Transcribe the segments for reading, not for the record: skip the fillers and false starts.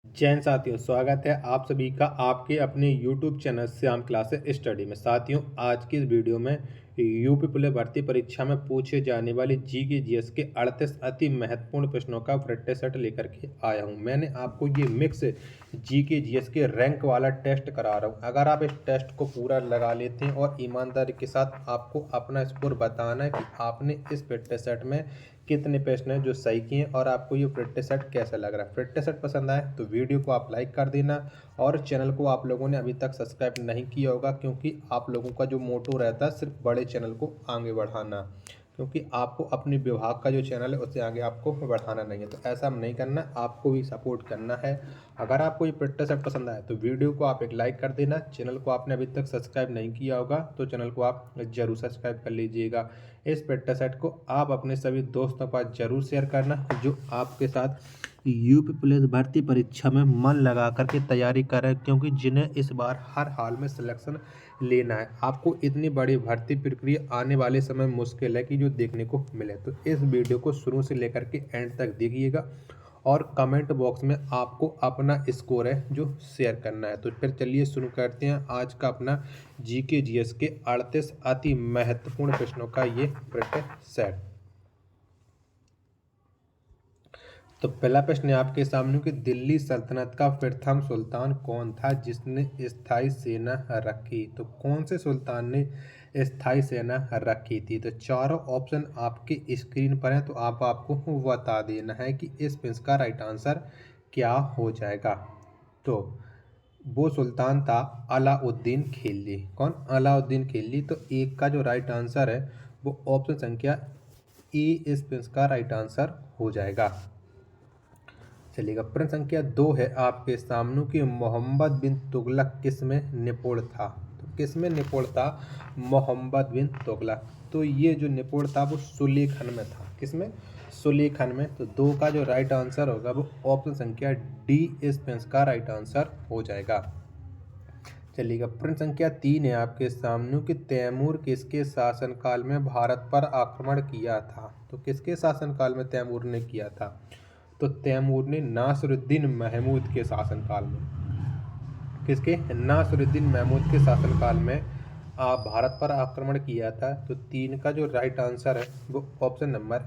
जैन साथियों, स्वागत है आप सभी का आपके अपने YouTube channel Shyam classes study में। साथियों, आज की इस वीडियो में यूपी पुलिस भर्ती परीक्षा में पूछे जाने वाले जी के जीएस के 38 अति महत्वपूर्ण प्रश्नों का प्रैक्टिस सेट लेकर के आया हूं। मैंने आपको ये मिक्स जी के जीएस के रैंक वाला टेस्ट करा रहा हूं। अगर आप इस टेस्ट को पूरा लगा लेते हैं और ईमानदारी के साथ आपको अपना स्कोर बताना है कि आपने इस प्रैक्टिस सेट में कितने प्रश्न हैं जो सही किए हैं और आपको ये प्रैक्टिस सेट कैसा लग रहा है। प्रैक्टिस सेट पसंद आए तो वीडियो को आप लाइक कर देना और चैनल को आप लोगों ने अभी तक सब्सक्राइब नहीं किया होगा, क्योंकि आप लोगों का जो मोटो रहता है सिर्फ बड़े चैनल को आगे बढ़ाना, क्योंकि आपको अपने विभाग का जो चैनल है उससे आगे आपको बढ़ाना नहीं है। तो ऐसा नहीं करना, आपको भी सपोर्ट करना है। अगर आपको ये प्रैक्टिस सेट पसंद आए तो वीडियो को आप एक लाइक कर देना। चैनल को आपने अभी तक सब्सक्राइब नहीं किया होगा तो चैनल को आप जरूर सब्सक्राइब कर लीजिएगा। इस प्रैक्टिस सेट को आप अपने सभी दोस्तों के पास जरूर शेयर करना जो आपके साथ यूपी पुलिस भर्ती परीक्षा में मन लगा करके तैयारी करें, क्योंकि जिन्हें इस बार हर हाल में सिलेक्शन लेना है। आपको इतनी बड़ी भर्ती प्रक्रिया आने वाले समय मुश्किल है कि जो देखने को मिले। तो इस वीडियो को शुरू से लेकर के एंड तक देखिएगा और कमेंट बॉक्स में आपको अपना स्कोर है जो शेयर करना है। तो फिर चलिए शुरू करते हैं आज का अपना जीके जीएस के 38 अति महत्वपूर्ण प्रश्नों का ये प्रैक्टिस सेट। तो पहला प्रश्न है आपके सामने कि दिल्ली सल्तनत का प्रथम सुल्तान कौन था जिसने स्थायी सेना रखी। तो कौन से सुल्तान ने स्थायी सेना रखी थी। तो चारों ऑप्शन आपके स्क्रीन पर हैं, तो आपको बता देना है कि इस प्रश्न का राइट आंसर क्या हो जाएगा। तो वो सुल्तान था अलाउद्दीन खिलजी। कौन? अलाउद्दीन खिलजी। तो एक का जो राइट आंसर है वो ऑप्शन संख्या ए इस प्रश्न का राइट आंसर हो जाएगा। चलिएगा, प्रश्न संख्या 2 है आपके सामने कि मोहम्मद बिन तुगलक किस में निपुण था। तो किस में निपुण था मोहम्मद बिन तुगलक। तो ये जो निपुण था वो सुलेखन में था। किस में? सुलेखन में। तो 2 का जो राइट आंसर होगा वो ऑप्शन संख्या डी इस प्रश्न का राइट आंसर हो जाएगा। चलिएगा, प्रश्न संख्या 3 है आपके सामने कि तैमूर किसके शासनकाल में भारत पर आक्रमण किया था। तो किसके शासनकाल में तैमूर ने किया था। तो तैमूर ने नासिरुद्दीन महमूद के शासनकाल में। किसके? नासिरुद्दीन महमूद के शासनकाल में भारत पर आक्रमण किया था। तो 3 का जो राइट आंसर है वो ऑप्शन नंबर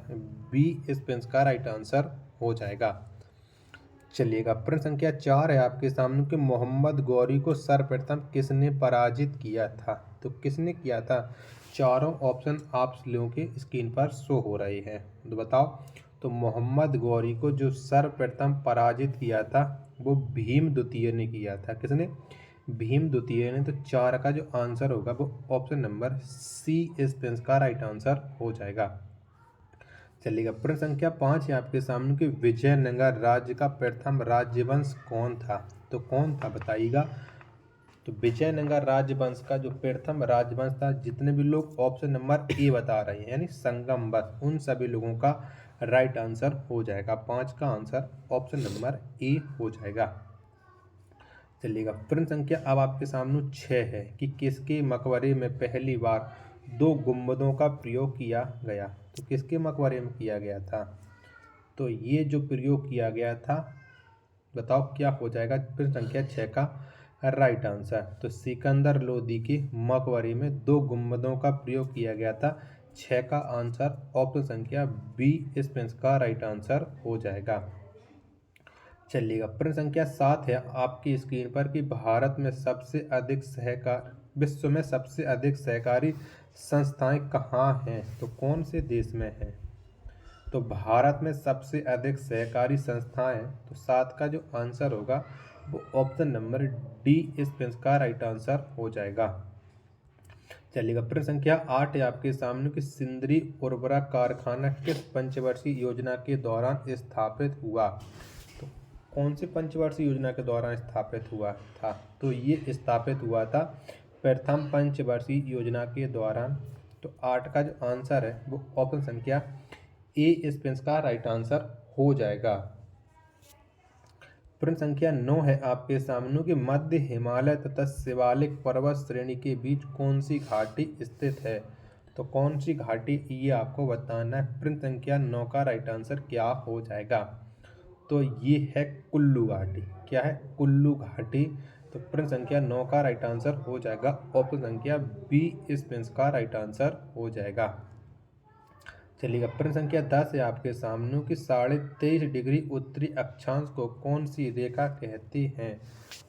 बी इस प्रश्न का राइट आंसर हो जाएगा। चलिएगा, प्रश्न संख्या 4 है आपके सामने कि मोहम्मद गौरी को सर्वप्रथम किसने पराजित किया था। तो किसने किया था? चारों ऑप्शन आप लोगों के स्क्रीन पर शो हो रहे हैं, तो बताओ। तो मोहम्मद गौरी को जो सर्वप्रथम पराजित किया था वो भीम द्वितीय ने किया था। किसने? भीम द्वितीय ने। तो 4 का जो आंसर होगा वो ऑप्शन नंबर सी इस प्रश्न का राइट आंसर हो जाएगा। चलिएगा, प्रश्न संख्या 5 है आपके सामने कि विजयनगर राज्य का प्रथम राजवंश कौन था। तो कौन था बताइएगा। तो विजयनगर राजवंश का जो प्रथम राजवंश था, जितने भी लोग ऑप्शन नंबर ए बता रहे हैं यानी संगम वंश, उन सभी लोगों का राइट आंसर हो जाएगा। 5 का आंसर ऑप्शन नंबर ए हो जाएगा। चलिएगा, प्रश्न संख्या अब आपके सामने 6 है कि किसके मकबरे में पहली बार 2 गुंबदों का प्रयोग किया गया। तो किसके मकबरे में किया गया था। तो ये जो प्रयोग किया गया था बताओ क्या हो जाएगा प्रश्न संख्या 6 का राइट आंसर। तो सिकंदर लोदी के मकबरे में 2 गुंबदों का प्रयोग किया गया था। 6 का आंसर ऑप्शन संख्या बी इस प्रश्न का राइट आंसर हो जाएगा। चलिएगा, प्रश्न संख्या 7 है आपकी स्क्रीन पर कि भारत में सबसे अधिक विश्व में सबसे अधिक सहकारी संस्थाएं कहाँ हैं। तो कौन से देश में हैं। तो भारत में सबसे अधिक सहकारी संस्थाएं हैं। तो 7 का जो आंसर होगा वो ऑप्शन नंबर डी इस प्रश्न का राइट आंसर हो जाएगा। चलिएगा, प्रश्न संख्या 8 है आपके सामने कि सिंदरी उर्वरक कारखाना किस पंचवर्षीय योजना के दौरान स्थापित हुआ। तो कौन सी पंचवर्षीय योजना के दौरान स्थापित हुआ था। तो ये स्थापित हुआ था प्रथम पंचवर्षीय योजना के दौरान। तो 8 का जो आंसर है वो ऑप्शन संख्या ए इस प्रश्न का राइट आंसर हो जाएगा। प्रश्न संख्या 9 है आपके सामने कि मध्य हिमालय तथा शिवालिक पर्वत श्रेणी के बीच कौन सी घाटी स्थित है। तो कौन सी घाटी ये आपको बताना है। प्रश्न संख्या 9 का राइट आंसर क्या हो जाएगा। तो ये है कुल्लू घाटी। क्या है? कुल्लू घाटी। तो प्रश्न संख्या 9 का राइट आंसर हो जाएगा ऑप्शन संख्या बी इस प्रश्न का राइट आंसर हो जाएगा। चलिएगा, प्रश्न संख्या 10 है आपके सामने कि 23.5 डिग्री उत्तरी अक्षांश को कौन सी रेखा कहती हैं?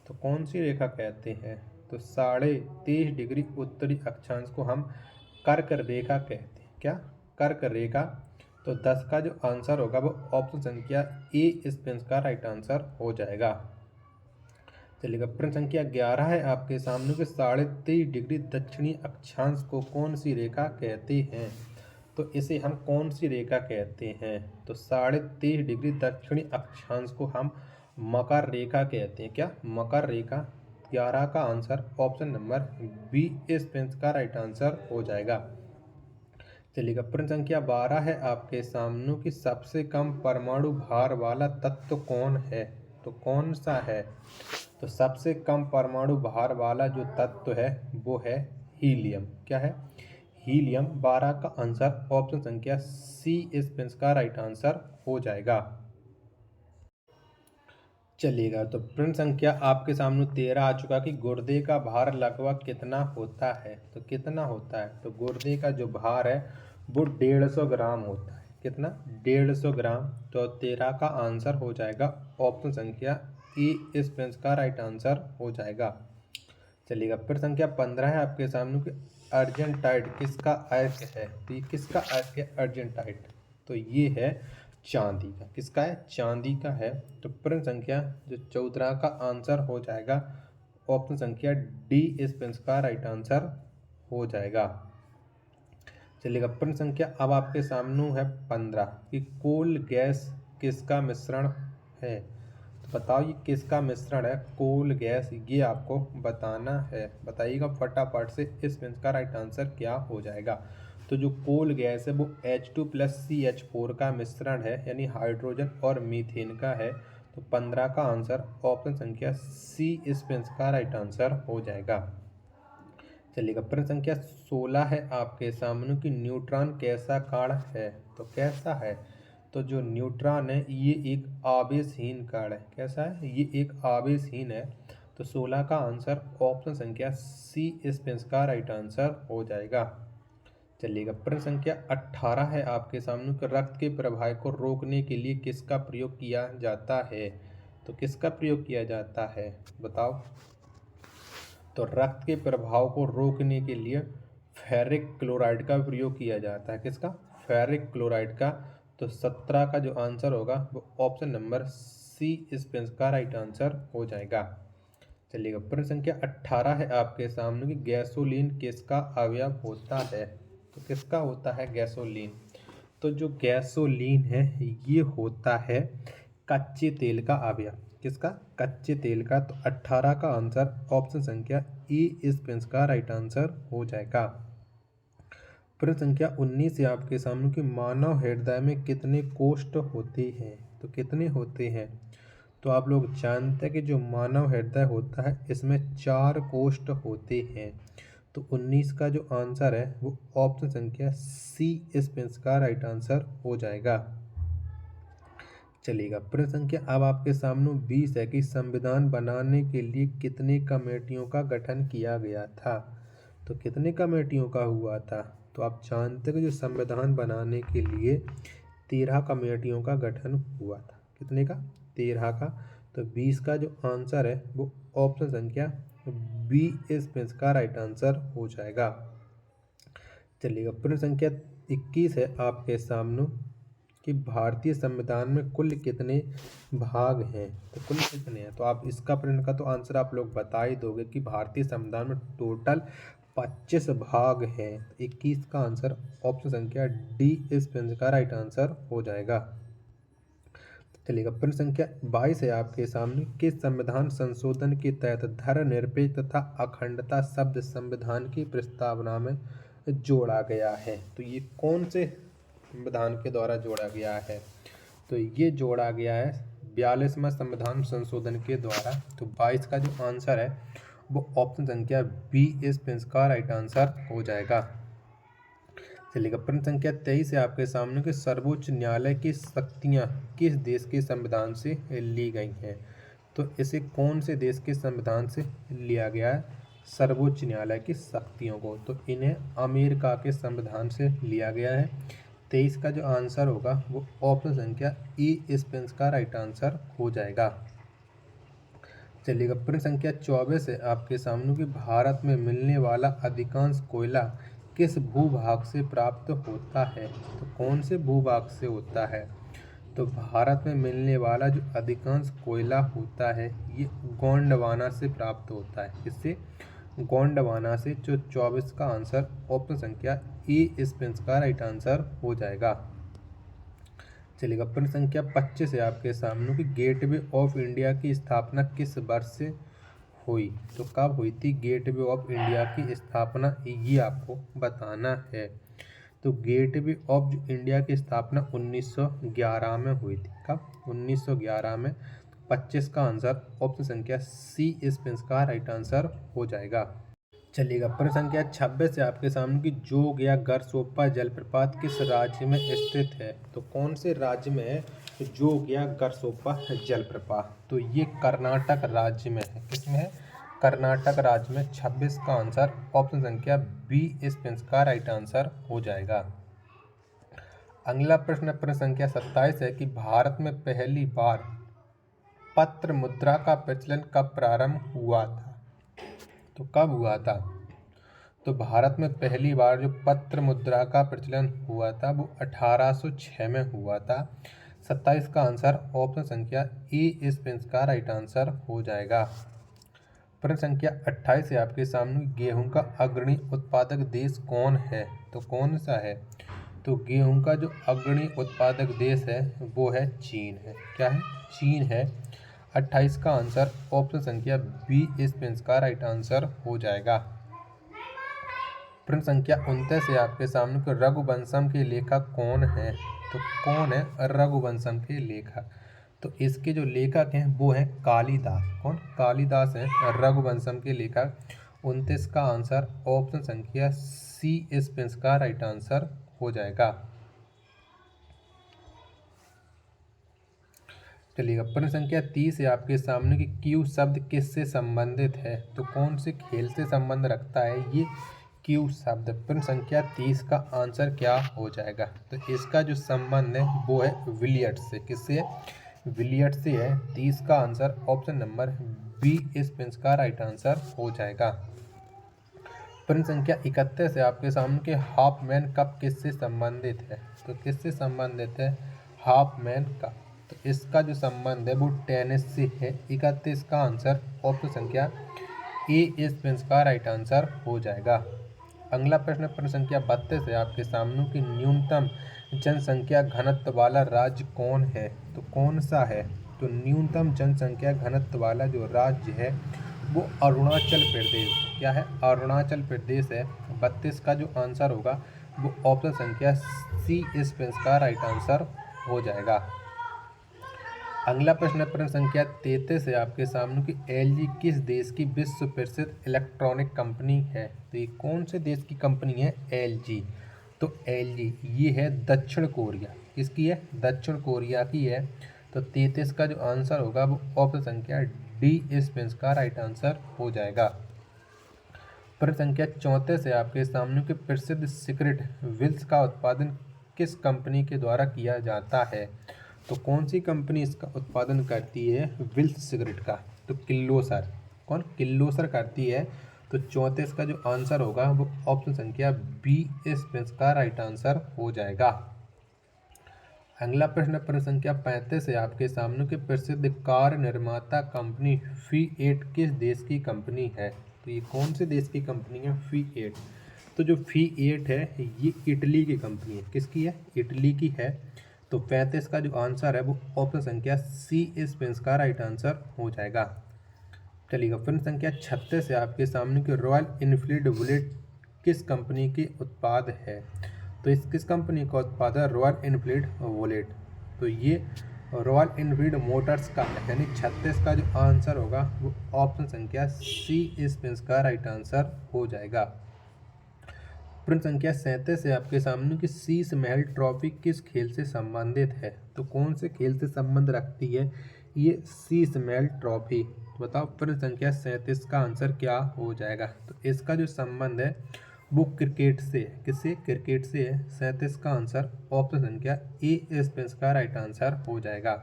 तो कौन सी रेखा कहते हैं? तो 23.5 डिग्री उत्तरी अक्षांश को हम कर्क रेखा कहते हैं। क्या? कर्क रेखा। तो 10 का जो आंसर होगा वो ऑप्शन संख्या ए इस प्रश्न का राइट आंसर हो जाएगा। चलिएगा, प्रश्न संख्या 11 है आपके सामने कि 23.5 डिग्री दक्षिणी अक्षांश को कौन सी रेखा कहते हैं? तो इसे हम कौन सी रेखा कहते हैं? तो 23.5 डिग्री दक्षिणी अक्षांश को हम मकर रेखा कहते हैं। क्या? मकर रेखा। 11 का आंसर ऑप्शन नंबर बी इस प्रश्न का राइट आंसर हो जाएगा। चलिएगा, प्रश्न संख्या 12 है आपके सामने कि सबसे कम परमाणु भार वाला तत्व कौन है? तो कौन सा है? तो सबसे कम परमाणु भार वाला जो तत्व है वो है हीलियम। क्या है? हीलियम। 12 का आंसर ऑप्शन संख्या सी इस प्रश्न का राइट आंसर हो जाएगा। चलिएगा, तो प्रश्न संख्या आपके सामने 13 आ चुका कि गुर्दे का भार लगभग कितना होता है? तो कितना होता है? तो गुर्दे का जो भार है वो 150 ग्राम होता है। कितना? 150 ग्राम। तो 13 का आंसर हो जाएगा ऑप्शन संख्या ई इस प्रश्न का राइट आंसर हो जाएगा। चलिएगा, प्रश्न संख्या 15 है आपके सामने कि अर्जेंटाइट किसका अयस्क है? तो ये किसका अयस्क है अर्जेंटाइट? तो ये है चांदी का। किसका है? चांदी का है। तो प्रश्न संख्या जो 14 का आंसर हो जाएगा ऑप्शन संख्या डी इस प्रश्न का राइट आंसर हो जाएगा। चलिएगा, प्रश्न संख्या अब आपके सामने है 15 कि कोल गैस किसका मिश्रण है? तो बताओ ये किसका मिश्रण है? कोल गैस, ये आपको बताना है। बताइएगा फटाफट से इस प्रश्न का राइट आंसर क्या हो जाएगा। तो जो कोल गैस है वो H2+CH4 का मिश्रण है, यानी हाइड्रोजन और मीथेन का है। तो 15 का आंसर ऑप्शन संख्या सी इस प्रश्न का राइट आंसर हो जाएगा। चलिएगा, प्रश्न संख्या 16 है आपके सामने कि न्यूट्रॉन कैसा कण है? तो कैसा है? तो जो न्यूट्रॉन है ये एक आवेशहीन कण है। कैसा है? ये एक आवेशहीन है। तो 16 का आंसर ऑप्शन संख्या सी इस प्रश्न का राइट आंसर हो जाएगा। चलिएगा, प्रश्न संख्या 18 है आपके सामने कि रक्त के प्रवाह को रोकने के लिए किसका प्रयोग किया जाता है? तो किसका प्रयोग किया जाता है? बताओ। तो रक्त के प्रभाव को रोकने के लिए फेरिक क्लोराइड का प्रयोग किया जाता है। किसका? फेरिक क्लोराइड का। तो 17 का जो आंसर होगा वो ऑप्शन नंबर सी इस प्रश्न का राइट आंसर हो जाएगा। चलिएगा, प्रश्न संख्या 18 है आपके सामने कि गैसोलीन किसका अवयव होता है? तो किसका होता है गैसोलीन? तो जो गैसोलीन है ये होता है कच्चे तेल का अवयव। किसका? कच्चे तेल का। तो 18 का आंसर ऑप्शन संख्या ई इस प्रश्न का राइट आंसर हो जाएगा। प्रश्न संख्या 19 है आपके सामने कि मानव हृदय में कितने कोष्ठ होते हैं? तो कितने होते हैं? तो आप लोग जानते हैं कि जो मानव हृदय होता है इसमें 4 कोष्ठ होते हैं। तो 19 का जो आंसर है वो ऑप्शन संख्या सी इस प्रश्न का राइट आंसर हो जाएगा। चलिएगा, प्रश्न संख्या अब आपके सामने 20 है कि संविधान बनाने के लिए कितनी कमेटियों का गठन किया गया था? तो कितने कमेटियों का हुआ था? तो आप जानते हैं कि जो संविधान बनाने के लिए 13 कमेटियों का गठन हुआ था। कितने का? 13 का। तो 20 का जो आंसर है वो ऑप्शन संख्या बी इस प्रश्न का राइट आंसर हो जाएगा। चलिएगा, प्रश्न संख्या 21 है आपके सामने कि भारतीय संविधान में कुल कितने भाग हैं? तो कुल कितने हैं? तो आप इसका प्रश्न का तो आंसर आप लोग बता ही दोगे कि भारतीय संविधान में टोटल 25 भाग हैं। 21 का आंसर ऑप्शन संख्या डी इस प्रश्न का राइट आंसर हो जाएगा। चलिएगा, प्रश्न संख्या 22 है आपके सामने कि संविधान संशोधन के तहत धर्मनिरपेक्ष तथा अखंडता शब्द संविधान की प्रस्तावना में जोड़ा गया है। तो ये कौन से संविधान के द्वारा जोड़ा गया है? तो ये जोड़ा गया है 42वां संविधान संशोधन के द्वारा। तो 22 का जो आंसर है वो ऑप्शन संख्या बी इस प्रश्न का राइट आंसर हो जाएगा। चलिएगा, प्रश्न संख्या 23 है आपके सामने कि सर्वोच्च न्यायालय की शक्तियाँ किस देश के संविधान से ली गई हैं। तो इसे कौन से देश के संविधान से लिया गया है सर्वोच्च न्यायालय की शक्तियों को? तो इन्हें अमेरिका के संविधान से लिया गया है। 23 का जो आंसर होगा वो ऑप्शन संख्या ई स्पेंस का राइट आंसर हो जाएगा। चलिएगा, प्रश्न संख्या 24 है आपके सामने कि भारत में मिलने वाला अधिकांश कोयला किस भूभाग से प्राप्त होता है? तो कौन से भूभाग से होता है? तो भारत में मिलने वाला जो अधिकांश कोयला होता है ये गोंडवाना से प्राप्त होता है। इससे गोंडवाना से। जो 24 का आंसर ऑप्शन संख्या ई स्पेंस का राइट आंसर हो जाएगा। चलिएगा, प्रश्न संख्या 25 है आपके सामने कि गेटवे ऑफ इंडिया की स्थापना किस वर्ष से हुई? तो कब हुई थी गेटवे ऑफ इंडिया की स्थापना, ये आपको बताना है। तो गेटवे ऑफ इंडिया की स्थापना 1911 में हुई थी। कब? 1911 में। 25 का आंसर ऑप्शन संख्या सी स्पेंस का राइट आंसर हो जाएगा। चलिएगा, प्रश्न संख्या 26 है आपके सामने कि जोग या गरसोप्पा जलप्रपात किस राज्य में स्थित है? तो कौन से राज्य में है जोग या गरसोप्पा जलप्रपात? तो ये कर्नाटक राज्य में है। किसमें है? कर्नाटक राज्य में। 26 का आंसर ऑप्शन संख्या बी स्पेंस का राइट आंसर हो जाएगा। अगला प्रश्न प्रश्न संख्या 27 है कि भारत में पहली बार पत्र मुद्रा का प्रचलन कब प्रारंभ हुआ था? तो कब हुआ था? तो भारत में पहली बार जो पत्र मुद्रा का प्रचलन हुआ था वो 1806 में हुआ था। 27 का आंसर ऑप्शन संख्या ई स्पेंस का राइट आंसर हो जाएगा। प्रश्न संख्या 28 है आपके सामने गेहूं का अग्रणी उत्पादक देश कौन है? तो कौन सा है? तो गेहूं का जो अग्रणी उत्पादक देश है वो है चीन है। क्या है? चीन है। 28 का आंसर ऑप्शन संख्या बी स्पेंस का राइट आंसर हो जाएगा। प्रश्न संख्या 29 है आपके सामने कि रघुवंशम के लेखक कौन है? तो कौन है रघुवंशम के लेखक? तो इसके जो लेखक हैं वो हैं कालिदास। कौन? कालिदास हैं रघुवंशम के लेखक। 29 का आंसर ऑप्शन संख्या सी स्पेंस का राइट आंसर हो जाएगा। चलिएगा, प्रश्न संख्या 30 है आपके सामने कि क्यू शब्द किससे संबंधित है? तो कौन से खेल से संबंध रखता है ये क्यू शब्द? प्रश्न संख्या 30 का आंसर क्या हो जाएगा? तो इसका जो संबंध है वो है विलियर्ड्स से। किससे है? विलियर्ड्स से है। 30 का आंसर ऑप्शन नंबर बी स्पेंस का राइट आंसर हो जाएगा। प्रश्न संख्या 31 है आपके सामने कि हाफमैन कप किससे संबंधित है? तो किससे संबंधित है हाफमैन कप? तो इसका जो संबंध है वो टेनिस से है। 31 का आंसर ऑप्शन संख्या ए स्पेंस का राइट आंसर हो जाएगा। अगला प्रश्न प्रश्न संख्या 32 है आपके सामने कि न्यूनतम जनसंख्या घनत्व वाला राज्य कौन है? तो कौन सा है? तो न्यूनतम जनसंख्या घनत्व वाला जो राज्य है वो अरुणाचल प्रदेश। क्या है? अरुणाचल प्रदेश है। 32 का जो आंसर होगा वो ऑप्शन संख्या सी स्पेंस का राइट आंसर हो जाएगा। अगला प्रश्न प्रश्न संख्या 33 है आपके सामने कि एलजी किस देश की विश्व प्रसिद्ध इलेक्ट्रॉनिक कंपनी है? तो ये कौन से देश की कंपनी है एलजी? तो एलजी ये है दक्षिण कोरिया। किसकी है? दक्षिण कोरिया की है। तो 33 का जो आंसर होगा वो ऑप्शन संख्या डी स्पेंस का राइट आंसर हो जाएगा। प्रश्न संख्या 34 है आपके सामने कि प्रसिद्ध सिगरेट विल्स का उत्पादन किस कंपनी के द्वारा किया जाता है? तो कौन सी कंपनी इसका उत्पादन करती है विल्स सिगरेट का? तो किर्लोस्कर। कौन? किर्लोस्कर करती है। तो 34 का जो आंसर होगा वो ऑप्शन संख्या बी स्पेंस का राइट आंसर हो जाएगा। अगला प्रश्न प्रश्न संख्या 35 है आपके सामने कि प्रसिद्ध कार निर्माता कंपनी फिएट किस देश की कंपनी है? तो ये कौन से देश की कंपनी है फिएट? तो जो फिएट है ये इटली की कंपनी है। किसकी है? इटली की है। तो 35 का जो आंसर है वो ऑप्शन संख्या सी स्पेंस का राइट आंसर हो जाएगा। चलिएगा, प्रश्न संख्या 36 है आपके सामने कि रॉयल इनफील्ड बुलेट किस कंपनी के उत्पाद है? तो इस किस कंपनी का उत्पाद है रॉयल इनफील्ड बुलेट? तो ये रॉयल इनफील्ड मोटर्स का है। यानी 36 का जो आंसर होगा वो ऑप्शन संख्या सी स्पेंस का राइट आंसर हो जाएगा। प्रश्न संख्या 37 है आपके सामने कि शीश महल ट्रॉफी किस खेल से संबंधित है। तो कौन से खेल से संबंध रखती है ये शीश महल ट्रॉफी। तो बताओ प्रश्न संख्या 37 का आंसर क्या हो जाएगा। तो इसका जो संबंध है वो क्रिकेट से, किससे, क्रिकेट से है। 37 का आंसर ऑप्शन संख्या ए इसका राइट आंसर हो जाएगा।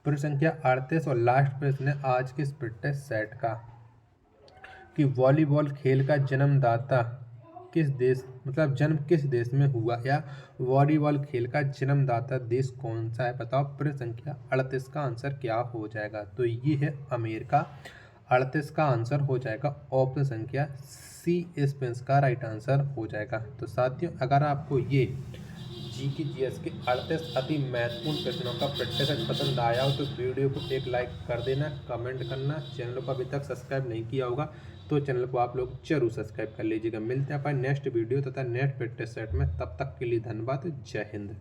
प्रश्न संख्या 38 और लास्ट प्रश्न है आज के फिटनेस सेट का कि वॉलीबॉल खेल का जन्मदाता किस देश, मतलब जन्म किस देश में हुआ, या वॉलीबॉल खेल का जन्मदाता देश कौन सा है। बताओ प्रश्न संख्या 38 का आंसर क्या हो जाएगा। तो ये है अमेरिका। 38 का आंसर हो जाएगा ऑप्शन संख्या सी इसका राइट आंसर हो जाएगा। तो साथियों अगर आपको ये जीके जीएस के 38 अति महत्वपूर्ण प्रश्नों का प्रैक्टिस पसंद आया हो तो वीडियो को एक लाइक कर देना, कमेंट करना। चैनल को अभी तक सब्सक्राइब नहीं किया होगा तो चैनल को आप लोग जरूर सब्सक्राइब कर लीजिएगा। मिलते हैं अपन नेक्स्ट वीडियो तथा नेक्स्ट प्रैक्टिस सेट में, तब तक के लिए धन्यवाद। जय हिंद।